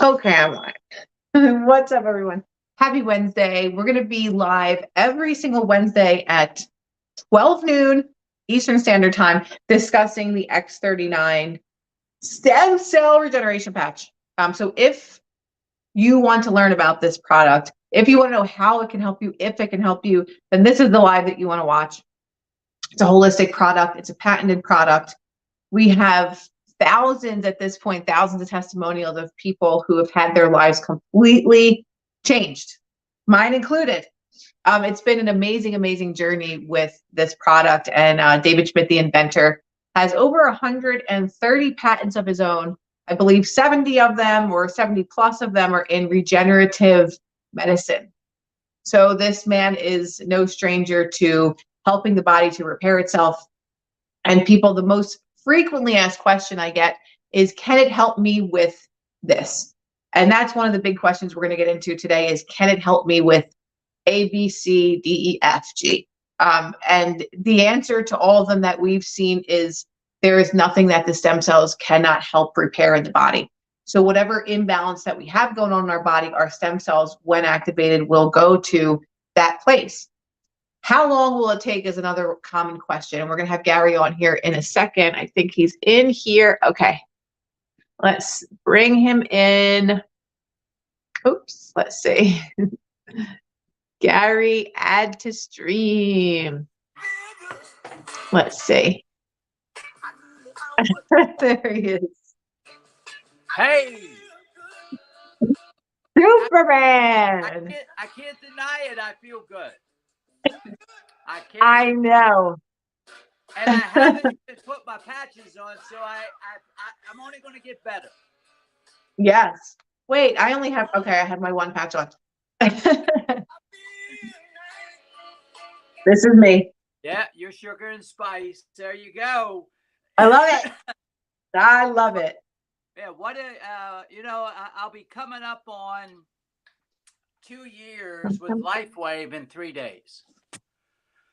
Okay, I'm live. What's up, everyone? Happy Wednesday. We're going to be live every single Wednesday at 12 noon Eastern Standard Time discussing the X39 stem cell regeneration patch. So if you want to learn about this product, if you want to know how it can help you, if it can help you, then this is the live that you want to watch. It's a holistic product. It's a patented product. We have thousands at this point, thousands of testimonials of people who have had their lives completely changed, mine included. It's been an amazing, amazing journey with this product. And David Schmidt, the inventor, has over 130 patents of his own. I believe 70 of them or 70 plus of them are in regenerative medicine. So this man is no stranger to helping the body to repair itself. And people, the most frequently asked question I get is, can it help me with this? And that's one of the big questions we're going to get into today is, can it help me with A, B, C, D, E, F, G? And the answer to all of them that we've seen is there is nothing that the stem cells cannot help repair in the body. So whatever imbalance that we have going on in our body, our stem cells, when activated, will go to that place. How long will it take is another common question. And we're going to have Gary on here in a second. I think he's in here. Okay. Let's bring him in. Oops. Let's see. Gary, add to stream. Let's see. There he is. Hey. Superman. I can't deny it. I feel good. I know. And I haven't even put my patches on, so I'm only going to get better. Yes. Wait, I only have, okay, I have my one patch on. This is me. Yeah, your sugar and spice. There you go. I love it. I love it. Yeah, I'll be coming up on 2 years with Lifewave in 3 days.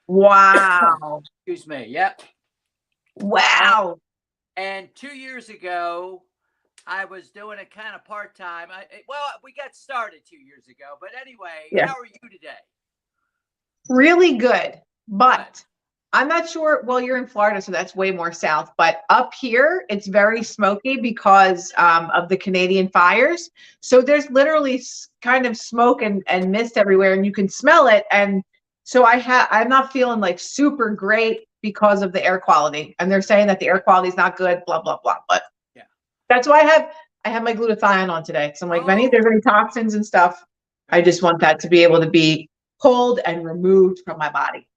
Wow. Excuse me. Yep. Wow. And 2 years ago, I was doing it kind of part-time. We got started 2 years ago. But anyway, yeah. How are you today? Really good. But I'm not sure. Well, you're in Florida, so that's way more south. But up here, it's very smoky because of the Canadian fires. So there's literally kind of smoke and mist everywhere, and you can smell it. And so I'm not feeling like super great because of the air quality. And they're saying that the air quality is not good, blah, blah, blah. But yeah, that's why I have my glutathione on today. So I'm like, if there's any toxins and stuff, I just want that to be able to be pulled and removed from my body.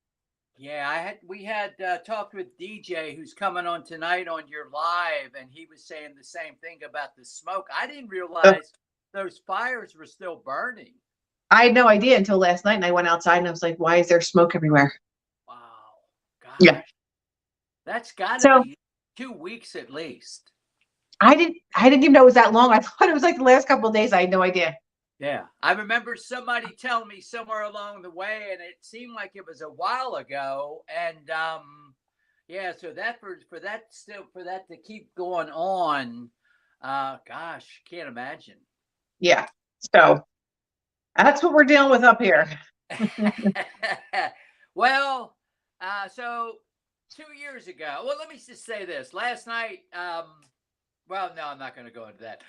Yeah, we had talked with DJ, who's coming on tonight on your live, and he was saying the same thing about the smoke. I didn't realize those fires were still burning. I had no idea until last night, and I went outside and I was like, why is there smoke everywhere? Wow. Gosh. Yeah. That's got to be 2 weeks at least. I didn't even know it was that long. I thought it was like the last couple of days. I had no idea. Yeah. I remember somebody telling me somewhere along the way, and it seemed like it was a while ago. And so that for that to keep going on, gosh, can't imagine. Yeah. So that's what we're dealing with up here. Well, so 2 years ago, well, let me just say this. Last night, well, no, I'm not going to go into that.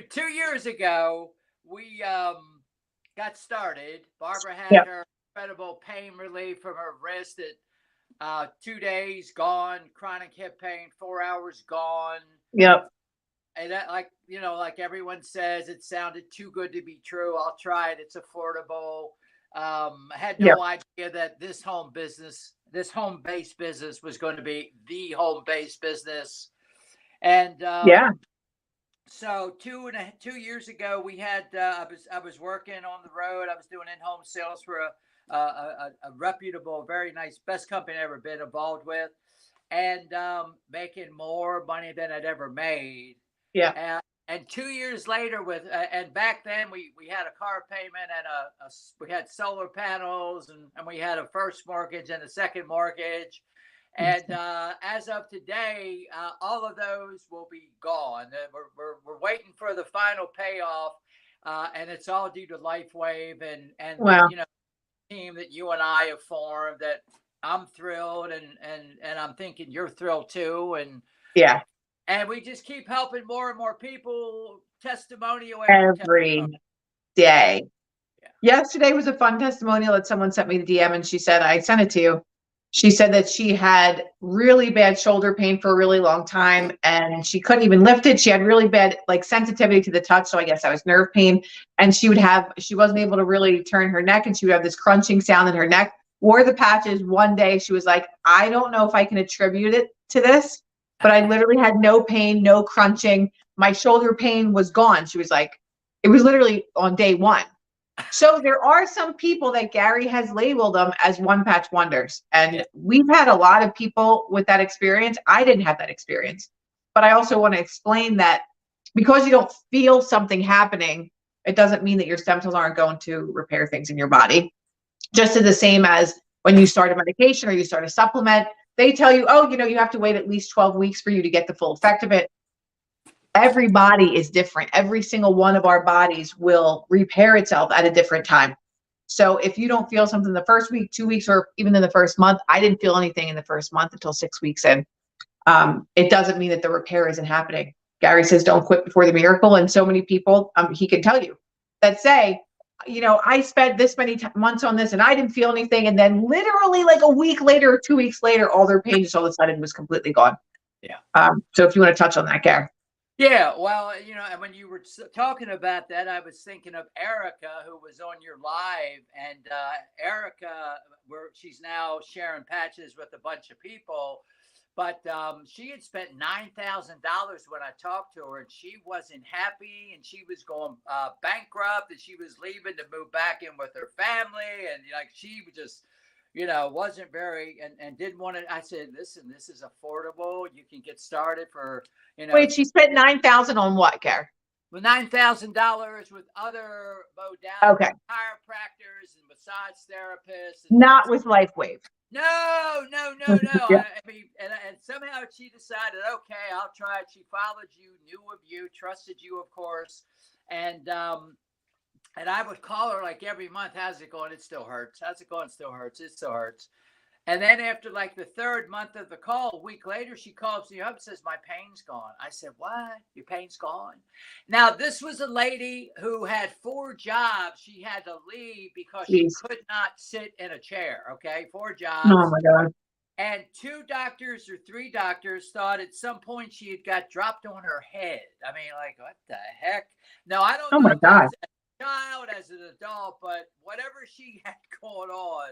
2 years ago, we got started. Barbara had her incredible pain relief from her wrist at 2 days gone, chronic hip pain, 4 hours gone. Yep. And that, like everyone says, it sounded too good to be true. I'll try it. It's affordable. I had no idea that this home-based business was going to be the home-based business. And so 2 years ago, we had I was working on the road. I was doing in-home sales for a reputable, very nice, best company I've ever been involved with, and making more money than I'd ever made. Yeah. And 2 years later, and back then we had a car payment and we had solar panels and we had a first mortgage and a second mortgage. And as of today, all of those will be gone. We're waiting for the final payoff. And it's all due to Lifewave and Wow. you know, the team that you and I have formed, that I'm thrilled, and I'm thinking you're thrilled too. Yeah. And we just keep helping more and more people, testimonial Every day. Yeah. Yesterday was a fun testimonial that someone sent me the DM, and she said, I sent it to you. She said that she had really bad shoulder pain for a really long time, and she couldn't even lift it. She had really bad like sensitivity to the touch. So I guess that was nerve pain. And she wasn't able to really turn her neck, and she would have this crunching sound in her neck. Wore the patches. One day she was like, I don't know if I can attribute it to this, but I literally had no pain, no crunching. My shoulder pain was gone. She was like, it was literally on day one. So there are some people that Gary has labeled them as one patch wonders. And we've had a lot of people with that experience. I didn't have that experience, but I also want to explain that because you don't feel something happening, it doesn't mean that your stem cells aren't going to repair things in your body. Just as the same as when you start a medication or you start a supplement, they tell you, oh, you have to wait at least 12 weeks for you to get the full effect of it. Every body is different. Every single one of our bodies will repair itself at a different time. So if you don't feel something the first week, 2 weeks, or even in the first month, I didn't feel anything in the first month until 6 weeks in. It doesn't mean that the repair isn't happening. Gary says, don't quit before the miracle. And so many people, he can tell you, that say, I spent this many months on this and I didn't feel anything. And then literally like a week later or 2 weeks later, all their pain just all of a sudden was completely gone. Yeah. So if you want to touch on that, Gary. Yeah, well, and when you were talking about that, I was thinking of Erica, who was on your live, and Erica, she's now sharing patches with a bunch of people, but she had spent $9,000 when I talked to her, and she wasn't happy, and she was going bankrupt, and she was leaving to move back in with her family, and like she just wasn't very, and didn't want to. I said, listen, this is affordable. You can get started for, Wait, she spent $9,000 on what, Gary? Well, $9,000 with other modalities, okay, chiropractors and massage therapists. Not with Lifewave. No. Yeah. I mean, and somehow she decided, okay, I'll try it. She followed you, knew of you, trusted you, of course, and I would call her like every month. How's it going? It still hurts. How's it going? It still hurts. It still hurts. And then after like the third month of the call, a week later, she calls me up and says, my pain's gone. I said, what? Your pain's gone? Now, this was a lady who had 4 jobs. She had to leave because she could not sit in a chair. Okay. 4 jobs. Oh my God. And 2 doctors or 3 doctors thought at some point she had got dropped on her head. I mean, like, what the heck? No, I don't know. Oh my God. Child as an adult, but whatever she had going on,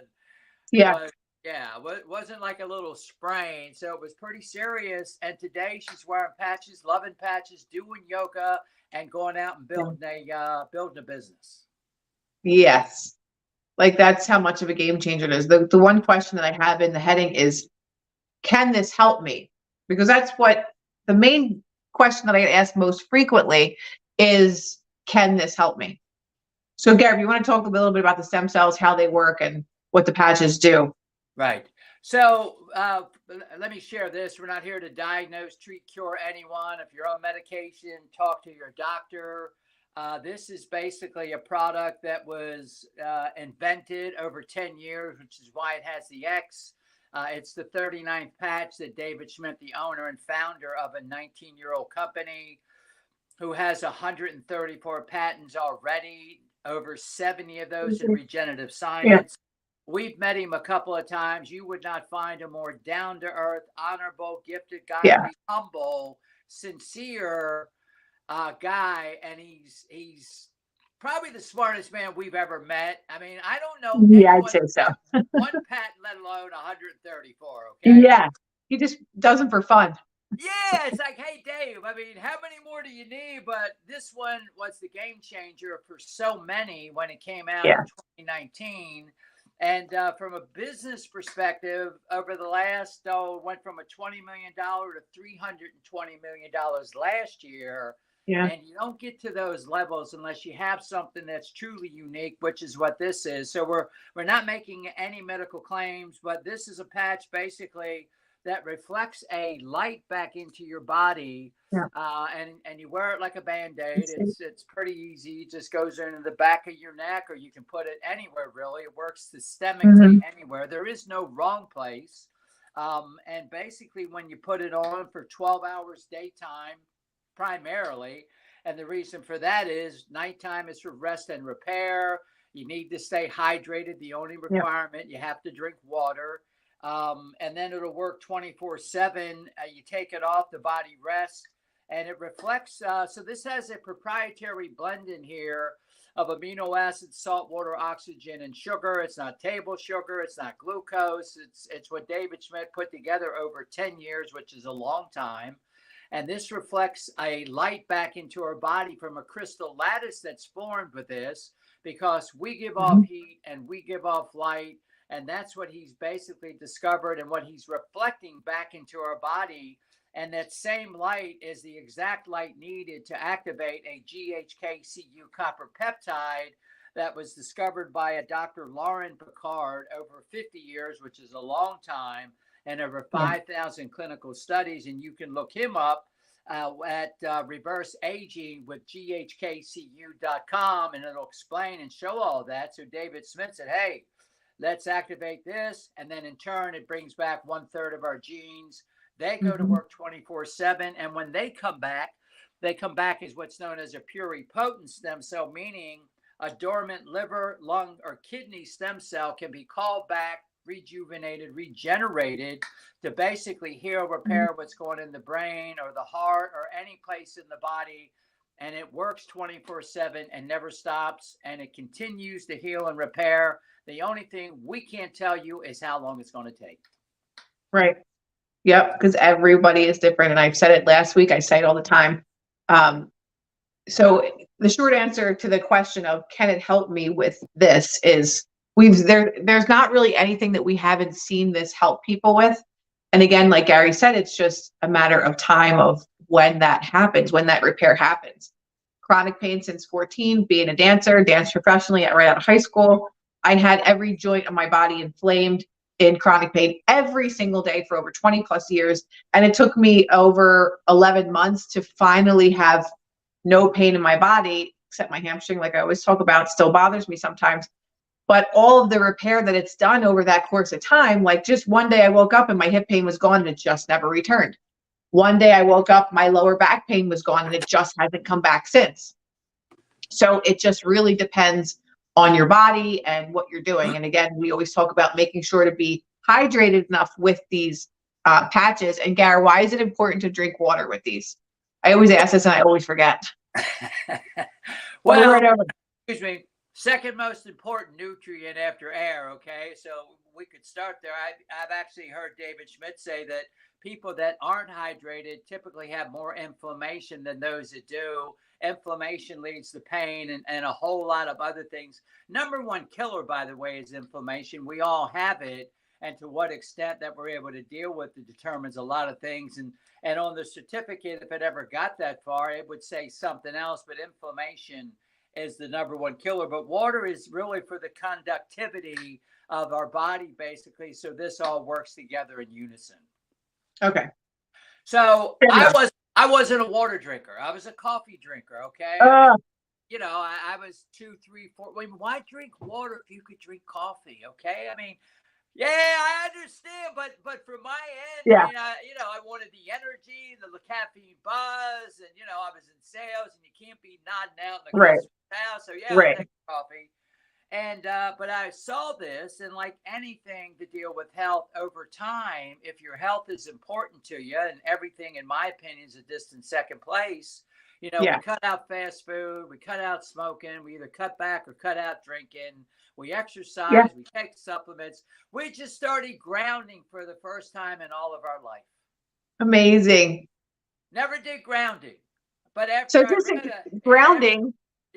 wasn't like a little sprain, so it was pretty serious. And today she's wearing patches, loving patches, doing yoga, and going out and building a business. Yes, like that's how much of a game changer it is. The one question that I have in the heading is, can this help me? Because that's what the main question that I get asked most frequently is, can this help me? So, Gary, you want to talk a little bit about the stem cells, how they work, and what the patches do? Right. So let me share this. We're not here to diagnose, treat, cure anyone. If you're on medication, talk to your doctor. This is basically a product that was invented over 10 years, which is why it has the X. It's the 39th patch that David Schmidt, the owner and founder of a 19-year-old company who has 134 patents already, over 70 of those in regenerative science. Yeah. We've met him a couple of times. You would not find a more down-to-earth, honorable, gifted guy, humble, sincere guy, and he's probably the smartest man we've ever met. I mean, I don't know. Yeah, I'd say so. One patent, let alone 134. Okay. Yeah, he just does them for fun. Yeah, it's like, hey, Dave, I mean, how many more do you need? But this one was the game changer for so many when it came out in 2019. And from a business perspective, over the last, went from a $20 million to $320 million last year. Yeah. And you don't get to those levels unless you have something that's truly unique, which is what this is. So we're not making any medical claims, but this is a patch basically that reflects a light back into your body. Yeah. And you wear it like a Band-Aid. It's pretty easy. It just goes into the back of your neck, or you can put it anywhere, really. It works systemically anywhere. There is no wrong place. And basically, when you put it on for 12 hours daytime, primarily, and the reason for that is nighttime is for rest and repair. You need to stay hydrated. The only requirement, you have to drink water. And then it'll work 24/7. You take it off, the body rests, and it reflects. So this has a proprietary blend in here of amino acids, salt, water, oxygen, and sugar. It's not table sugar. It's not glucose. It's what David Schmidt put together over 10 years, which is a long time. And this reflects a light back into our body from a crystal lattice that's formed with this, because we give off heat and we give off light. And that's what he's basically discovered and what he's reflecting back into our body. And that same light is the exact light needed to activate a GHKCU copper peptide that was discovered by a Dr. Lauren Picard over 50 years, which is a long time, and over 5,000 clinical studies. And you can look him up at Reverse Aging with GHKCU.com, and it'll explain and show all that. So David Smith said, hey, let's activate this. And then in turn, it brings back 1/3 of our genes. They go to work 24/7. And when they come back as what's known as a pluripotent stem cell, meaning a dormant liver, lung, or kidney stem cell can be called back, rejuvenated, regenerated to basically heal, repair what's going in the brain or the heart or any place in the body. And it works 24/7 and never stops. And it continues to heal and repair. The only thing we can't tell you is how long it's going to take. Right. Yep. Because everybody is different. And I've said it last week. I say it all the time. So the short answer to the question of can it help me with this is there's not really anything that we haven't seen this help people with. And again, like Gary said, it's just a matter of time of when that happens, when that repair happens. Chronic pain since 14, being a dancer, danced professionally right out of high school. I had every joint of my body inflamed, in chronic pain every single day for over 20 plus years. And it took me over 11 months to finally have no pain in my body, except my hamstring, like I always talk about, still bothers me sometimes. But all of the repair that it's done over that course of time, like just one day I woke up and my hip pain was gone and it just never returned. One day I woke up, my lower back pain was gone and it just hasn't come back since. So it just really depends on your body and what you're doing. And again, we always talk about making sure to be hydrated enough with these patches. And Gary, why is it important to drink water with these? I always ask this and I always forget. Well, excuse me. Second most important nutrient after air. Okay, so we could start there. I've actually heard David Schmidt say that people that aren't hydrated typically have more inflammation than those that do. Inflammation leads to pain and a whole lot of other things. Number one killer, by the way, is inflammation. We all have it. And to what extent that we're able to deal with it determines a lot of things. And on the certificate, if it ever got that far, it would say something else. But inflammation is the number one killer. But water is really for the conductivity of our body, basically. So this all works together in unison. Okay. So I wasn't a water drinker. I was a coffee drinker. Okay. You know, I was 2, 3, 4. I mean, why drink water if you could drink coffee? Okay. I mean, yeah, I understand, but from my end, I mean, I wanted the energy, the caffeine buzz, and I was in sales, and you can't be nodding out in the house. So I'll take coffee. And but I saw this, and like anything to deal with health over time, if your health is important to you, and everything, in my opinion, is a distant second place. We cut out fast food, we cut out smoking, we either cut back or cut out drinking. We exercise, we take supplements. We just started grounding for the first time in all of our life. Amazing. Never did grounding. But after grounding,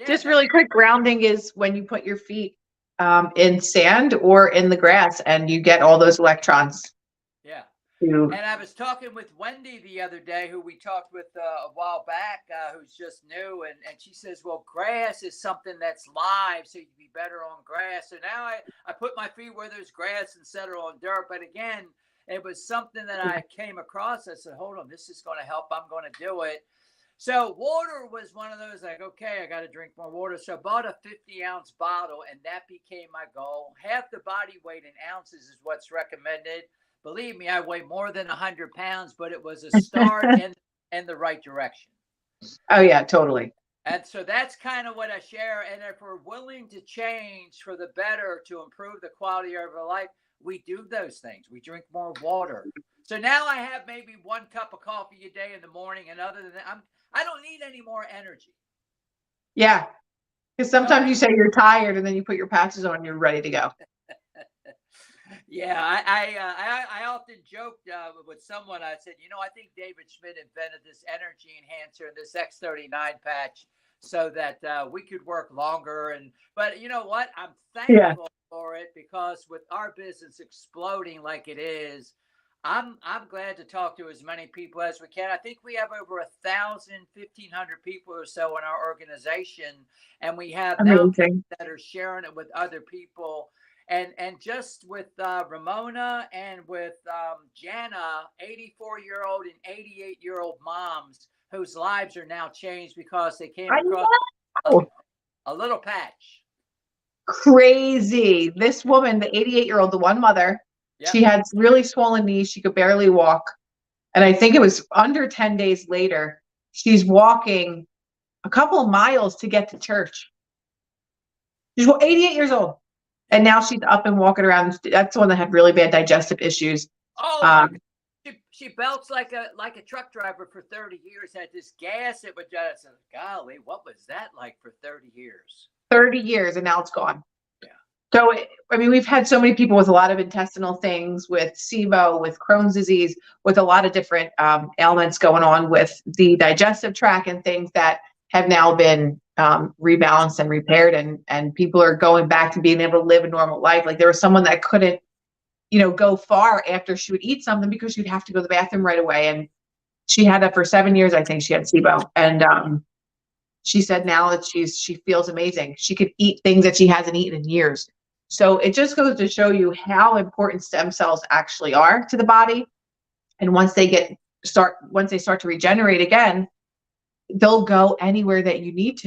just really quick, grounding is when you put your feet in sand or in the grass and you get all those electrons. Yeah. And I was talking with Wendy the other day, who we talked with a while back, who's just new. And she says, well, grass is something that's live, so you'd be better on grass. So now I put my feet where there's grass instead of on dirt. But again, it was something that I came across. I said, hold on, this is going to help. I'm going to do it. So water was one of those, like, okay, I got to drink more water. So I bought a 50-ounce bottle, and that became my goal. Half the body weight in ounces is what's recommended. Believe me, I weigh more than 100 pounds, but it was a start in the right direction. Oh, yeah, totally. And so that's kind of what I share. And if we're willing to change for the better to improve the quality of our life, we do those things. We drink more water. So now I have maybe 1 cup of coffee a day in the morning. And other than that, I don't need any more energy. Yeah. Because sometimes you say you're tired and then you put your patches on and you're ready to go. Yeah, I often joked with someone. I said, I think David Schmidt invented this energy enhancer, this X39 patch, so that we could work longer. But you know what? I'm thankful for it, because with our business exploding like it is, I'm glad to talk to as many people as we can. I think we have over 1,000, 1,500 people or so in our organization, and we have now people that are sharing it with other people. And just with Ramona and with Jana, 84-year-old and 88-year-old moms whose lives are now changed because they came across a little patch. Crazy. This woman, the 88-year-old, the one mother, she had really swollen knees. She could barely walk. And I think it was under 10 days later, she's walking a couple of miles to get to church. She's 88 years old. And now she's up and walking around. That's the one that had really bad digestive issues. Oh, she belts like a truck driver for 30 years. Had this gas. It would just, golly, what was that like for 30 years? 30 years, and now it's gone. Yeah. So, I mean, we've had so many people with a lot of intestinal things, with SIBO, with Crohn's disease, with a lot of different ailments going on with the digestive tract and things that have now been rebalanced and repaired, and people are going back to being able to live a normal life. Like there was someone that couldn't, go far after she would eat something because she'd have to go to the bathroom right away. And she had that for 7 years. I think she had SIBO. And she said now that she feels amazing. She could eat things that she hasn't eaten in years. So it just goes to show you how important stem cells actually are to the body. And once they start to regenerate again, they'll go anywhere that you need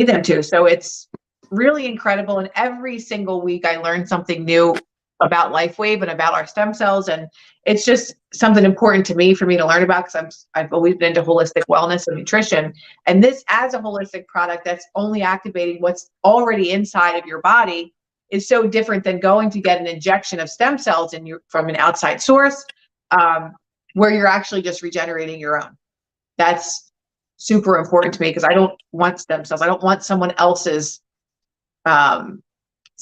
them to. So it's really incredible. And every single week I learn something new about Lifewave and about our stem cells. And it's just something important to me for me to learn about, because I've always been into holistic wellness and nutrition. And this, as a holistic product that's only activating what's already inside of your body, is so different than going to get an injection of stem cells from an outside source, where you're actually just regenerating your own. That's super important to me, because I don't want stem cells. I don't want someone else's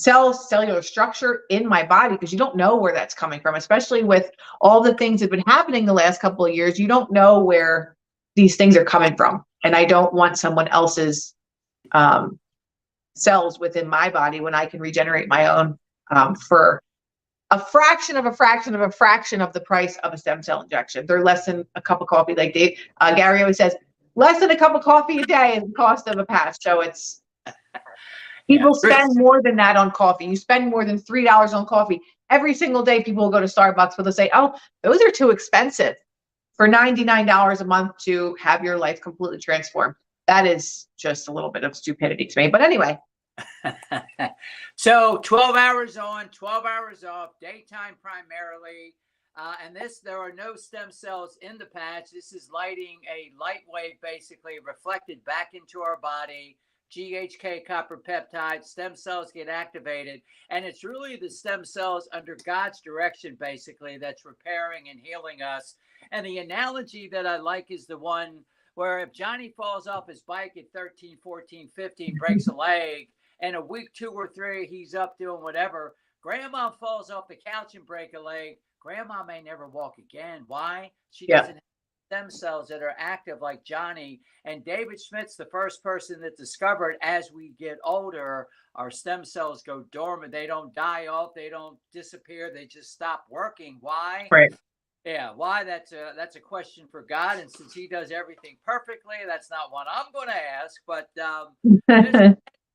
cellular structure in my body, because you don't know where that's coming from, especially with all the things that have been happening the last couple of years. You don't know where these things are coming from. And I don't want someone else's cells within my body when I can regenerate my own for a fraction of the price of a stem cell injection. They're less than a cup of coffee. Like Gary always says, less than a cup of coffee a day is the cost of a patch. So it's people spend more than that on coffee. You spend more than $3 on coffee every single day. People will go to Starbucks, but they'll say, "Oh, those are too expensive." For $99 a month to have your life completely transformed, that is just a little bit of stupidity to me. But anyway. So 12 hours on, 12 hours off, daytime primarily. And there are no stem cells in the patch. This is lighting a light wave, basically reflected back into our body. GHK copper peptide, stem cells get activated. And it's really the stem cells under God's direction, basically, that's repairing and healing us. And the analogy that I like is the one where if Johnny falls off his bike at 13, 14, 15, breaks a leg, and a week 2 or 3, he's up doing whatever. Grandma falls off the couch and break a leg. Grandma may never walk again. Why? She doesn't have stem cells that are active like Johnny. And David Schmidt's the first person that discovered as we get older, our stem cells go dormant. They don't die off. They don't disappear. They just stop working. Why? Right. Yeah, why? That's a question for God. And since he does everything perfectly, that's not one I'm going to ask. But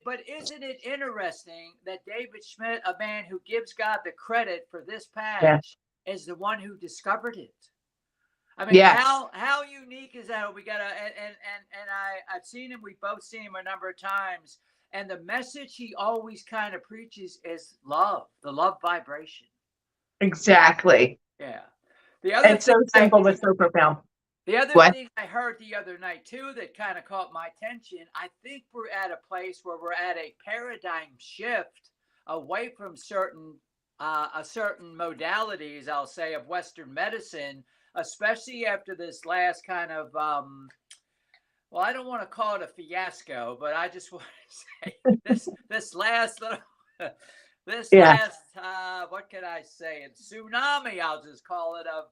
but isn't it interesting that David Schmidt, a man who gives God the credit for this patch, is the one who discovered it. I mean, Yes. how unique is that? We gotta and I've seen him. We've both seen him a number of times, and the message he always kind of preaches is love, the love vibration. Exactly. Yeah. The other It's so simple but so profound. The other What? thing I heard the other night too that kind of caught my attention, I think we're at a place where we're at a paradigm shift away from certain modalities, I'll say, of Western medicine, especially after this last kind of well, I don't want to call it a fiasco, but I just want to say this last little last what can I say? A tsunami, I'll just call it, of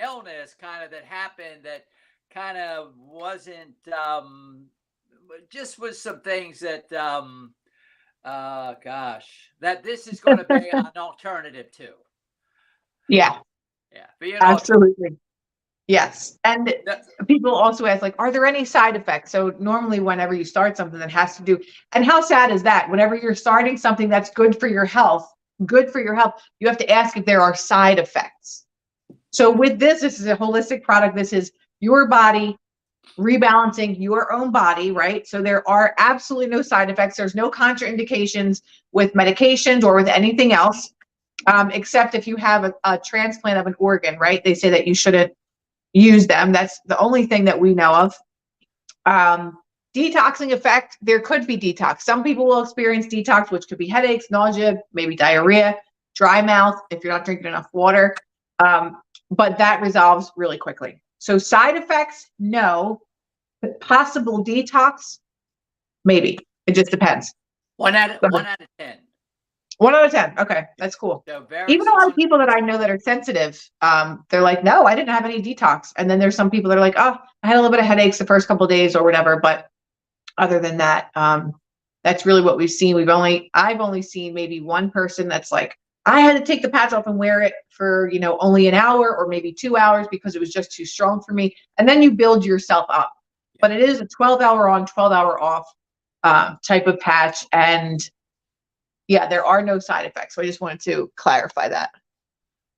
illness kind of that happened that kind of wasn't just was some things that that this is going to be an alternative to. Yeah. Absolutely. Yes. And people also ask, like, are there any side effects? So normally whenever you start something that has to do, and how sad is that? Whenever you're starting something that's good for your health, you have to ask if there are side effects. So with this is a holistic product. This is your body rebalancing your own body, right? So there are absolutely no side effects. There's no contraindications with medications or with anything else, except if you have a transplant of an organ, right? They say that you shouldn't use them. That's the only thing that we know of. Detoxing effect, there could be detox. Some people will experience detox, which could be headaches, nausea, maybe diarrhea, dry mouth if you're not drinking enough water. But that resolves really quickly. So side effects, no. But possible detox, maybe. It just depends. 1 out of 10. 1 out of 10. Okay, that's cool. So even a lot of people that I know that are sensitive, they're like, no, I didn't have any detox. And then there's some people that are like, oh, I had a little bit of headaches the first couple of days or whatever. But other than that, that's really what we've seen. I've only seen maybe one person that's like, I had to take the patch off and wear it for, only an hour or maybe 2 hours because it was just too strong for me. And then you build yourself up. But it is a 12-hour on, 12-hour off type of patch. And yeah, there are no side effects. So I just wanted to clarify that.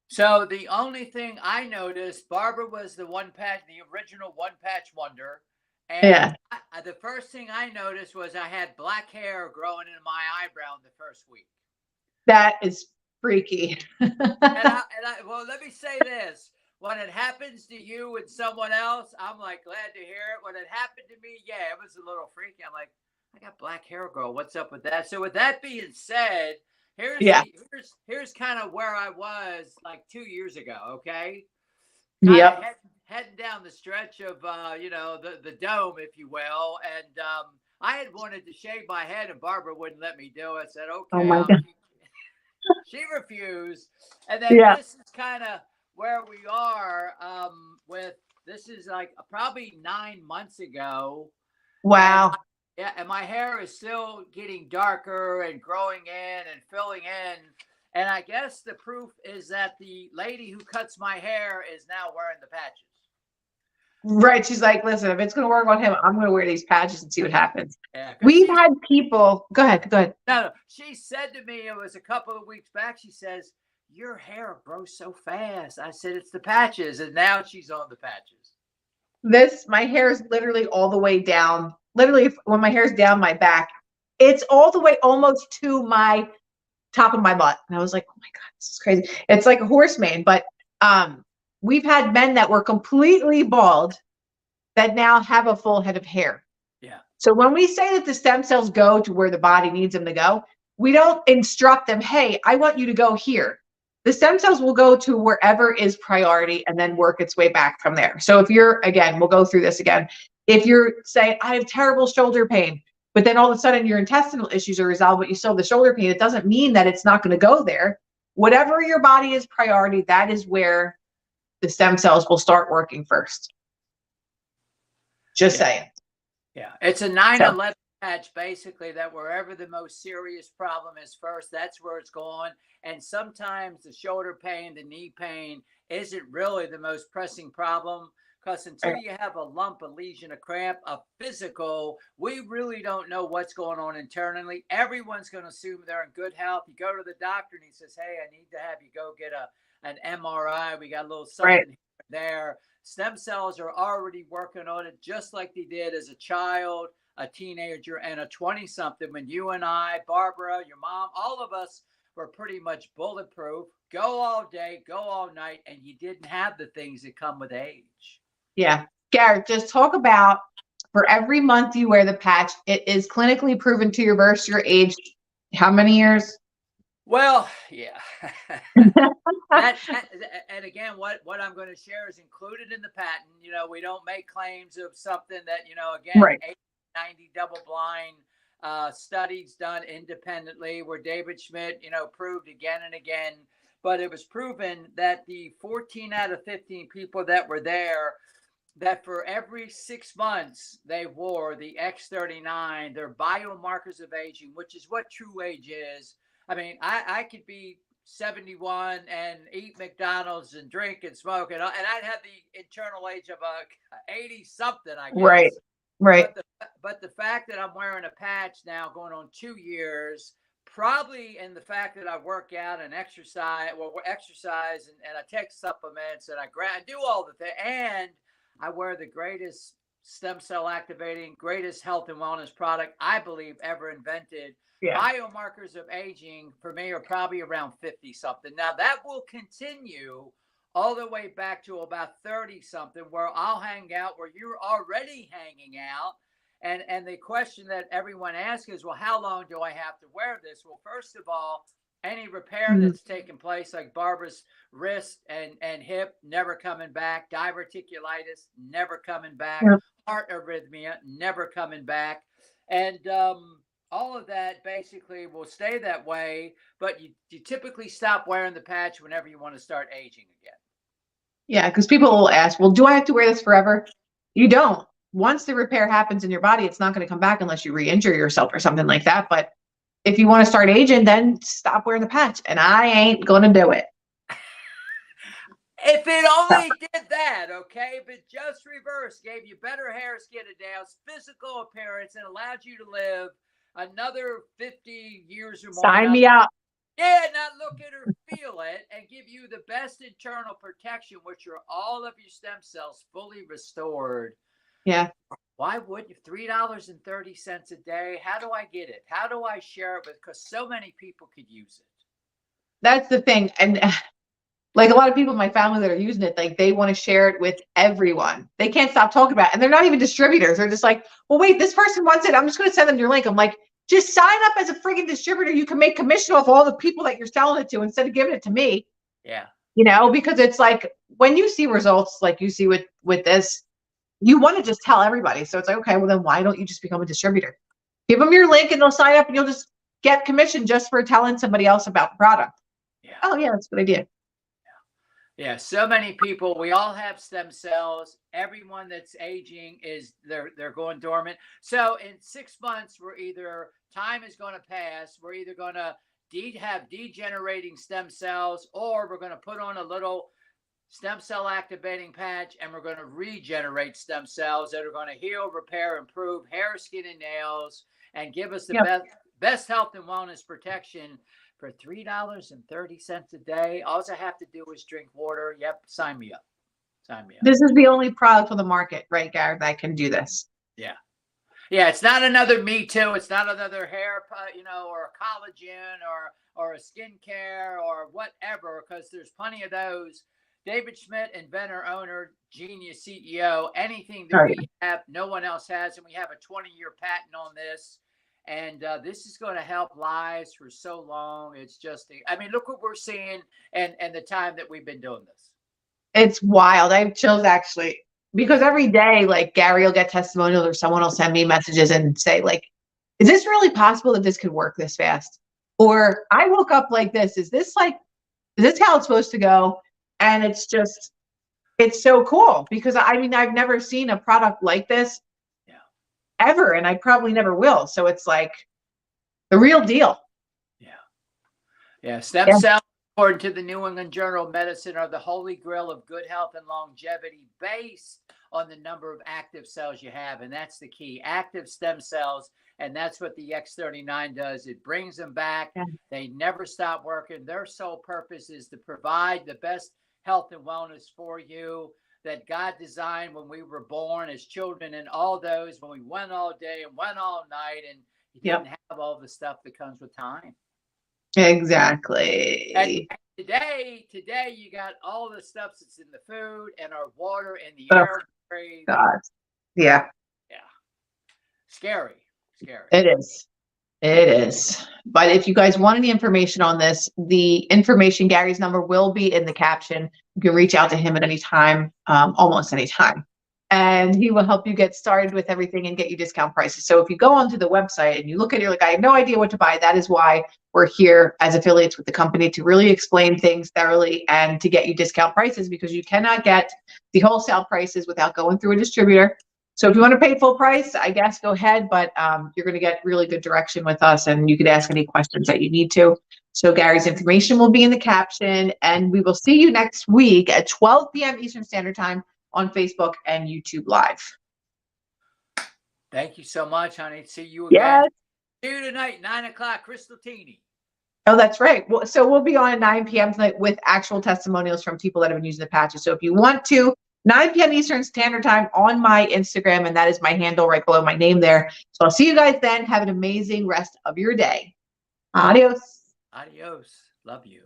So the only thing I noticed, Barbara was the original one patch wonder. And the first thing I noticed was I had black hair growing into my eyebrow in the first week. That is freaky. Well, let me say this. When it happens to you and someone else, I'm like glad to hear it. When it happened to me, yeah, it was a little freaky. I'm like, I got black hair, girl. What's up with that? So with that being said, here's kind of where I was like 2 years ago. Okay. Heading down the stretch of the dome, if you will, and I had wanted to shave my head, and Barbara wouldn't let me do it. I said, okay. Oh my God. She refused, and then this is kind of where we are with this is like probably 9 months ago. Wow. And my hair is still getting darker and growing in and filling in. And I guess the proof is that the lady who cuts my hair is now wearing the patches. Right. She's like, listen, if it's going to work on him, I'm going to wear these patches and see what happens. Yeah, we've had people. Go ahead. No. She said to me, it was a couple of weeks back. She says, your hair grows so fast. I said, it's the patches. And now she's on the patches. My hair is literally all the way down. Literally, when my hair's down my back, it's all the way almost to my top of my butt. And I was like, oh my God, this is crazy. It's like a horse mane. But we've had men that were completely bald that now have a full head of hair. Yeah. So when we say that the stem cells go to where the body needs them to go, we don't instruct them, hey, I want you to go here. The stem cells will go to wherever is priority and then work its way back from there. So if we'll go through this again. If you're saying, I have terrible shoulder pain, but then all of a sudden your intestinal issues are resolved, but you still have the shoulder pain, it doesn't mean that it's not going to go there. Whatever your body is priority, that is where the stem cells will start working first. Just saying. Yeah. It's a 9/11 patch, basically, that wherever the most serious problem is first, that's where it's going. And sometimes the shoulder pain, the knee pain isn't really the most pressing problem. Because until you have a lump, a lesion, a cramp, a physical, we really don't know what's going on internally. Everyone's going to assume they're in good health. You go to the doctor and he says, hey, I need to have you go get an MRI. We got a little something Right. here and there. Stem cells are already working on it, just like they did as a child, a teenager, and a 20-something. When you and I, Barbara, your mom, all of us were pretty much bulletproof. Go all day, go all night, and you didn't have the things that come with age. Yeah. Garrett, just talk about, for every month you wear the patch, it is clinically proven to reverse your age. How many years? Well, yeah. And again, what I'm going to share is included in the patent. You know, we don't make claims of something that, you know, again, Right. 90 double-blind studies done independently where David Schmidt, you know, proved again and again. But it was proven that the 14 out of 15 people that were there, that for every 6 months they wore the X39, their biomarkers of aging, which is what true age is. I mean, I could be 71 and eat McDonald's and drink and smoke, and I'd have the internal age of a 80 something, I guess. Right. Right. But the fact that I'm wearing a patch now going on 2 years, probably in the fact that I work out and exercise, and I take supplements and I do all the things, and I wear the greatest stem cell activating, greatest health and wellness product I believe ever invented. Yeah. Biomarkers of aging for me are probably around 50 something. Now that will continue all the way back to about 30 something, where I'll hang out where you're already hanging out. And the question that everyone asks is, well, how long do I have to wear this? Well, first of all, any repair that's taken place, like Barbara's wrist and hip, never coming back. Diverticulitis, never coming back. Yeah. Heart arrhythmia, never coming back. And all of that basically will stay that way, but you typically stop wearing the patch whenever you want to start aging again. Yeah, because people will ask, well, do I have to wear this forever? You don't. Once the repair happens in your body, it's not going to come back unless you re-injure yourself or something like that. But if you want to start aging, then stop wearing the patch. And I ain't going to do it. If it only did that, okay? If it just reversed, gave you better hair, skin, and nails, physical appearance, and allowed you to live another 50 years or more. Sign me up. Yeah, not look at or feel it, and give you the best internal protection, which are all of your stem cells fully restored. Yeah. Why wouldn't you? $3.30 a day. How do I get it? How do I share it with? Because so many people could use it. That's the thing. And like a lot of people in my family that are using it, like they want to share it with everyone. They can't stop talking about it. And they're not even distributors. They're just like, well, wait, this person wants it. I'm just going to send them your link. I'm like, just sign up as a friggin' distributor. You can make commission off all the people that you're selling it to instead of giving it to me. Yeah. You know, because it's like when you see results like you see with this, you want to just tell everybody. So it's like, okay, well then why don't you just become a distributor? Give them your link and they'll sign up and you'll just get commission just for telling somebody else about the product. Yeah. Oh yeah, that's a good idea. Yeah, so many people, we all have stem cells. Everyone that's aging they're going dormant. So in 6 months, time is going to pass. We're either going to have degenerating stem cells, or we're going to put on a little stem cell activating patch and we're going to regenerate stem cells that are going to heal, repair, improve hair, skin, and nails, and give us the best health and wellness protection for $3.30 a day. All I have to do is drink water. Yep, sign me up. Sign me up. This is the only product on the market, right, Garrett, that can do this. Yeah. Yeah, it's not another Me Too. It's not another hair, or a collagen or a skincare or whatever, because there's plenty of those. David Schmidt, inventor, owner, genius, CEO, anything that we have, no one else has. And we have a 20-year patent on this. And this is going to help lives for so long. It's just, look what we're seeing and the time that we've been doing this. It's wild. I have chills actually, because every day, like Gary will get testimonials or someone will send me messages and say like, is this really possible that this could work this fast? Or I woke up like this. Is this how it's supposed to go? And it's so cool because I've never seen a product like this ever, and I probably never will. So it's like the real deal. Yeah. Stem cells, according to the New England Journal of Medicine, are the holy grail of good health and longevity, based on the number of active cells you have. And that's the key, active stem cells. And that's what the X39 does. It brings them back. Yeah. They never stop working. Their sole purpose is to provide the best health and wellness for you that God designed when we were born as children, and all those when we went all day and went all night, and you didn't have all the stuff that comes with time. Exactly. And today you got all the stuff that's in the food and our water and the air. God. Yeah. Yeah. Scary. It is. It is. But if you guys want any information on this, the information, Gary's number will be in the caption. You can reach out to him at any time, almost any time. And he will help you get started with everything and get you discount prices. So if you go onto the website and you look at it, you're like, I have no idea what to buy. That is why we're here as affiliates with the company, to really explain things thoroughly and to get you discount prices, because you cannot get the wholesale prices without going through a distributor. So if you want to pay full price, I guess go ahead, but you're going to get really good direction with us, and you could ask any questions that you need to. So Gary's information will be in the caption, and we will see you next week at 12 p.m. Eastern Standard Time on Facebook and YouTube Live. Thank you so much, honey. See you again. Yes. See you tonight, 9 o'clock, Crystal Teeny. Oh, that's right. Well, so we'll be on at 9 p.m. tonight with actual testimonials from people that have been using the patches. So if you want to, 9 p.m. Eastern Standard Time on my Instagram, and that is my handle right below my name there. So I'll see you guys then. Have an amazing rest of your day. Adios. Adios. Love you.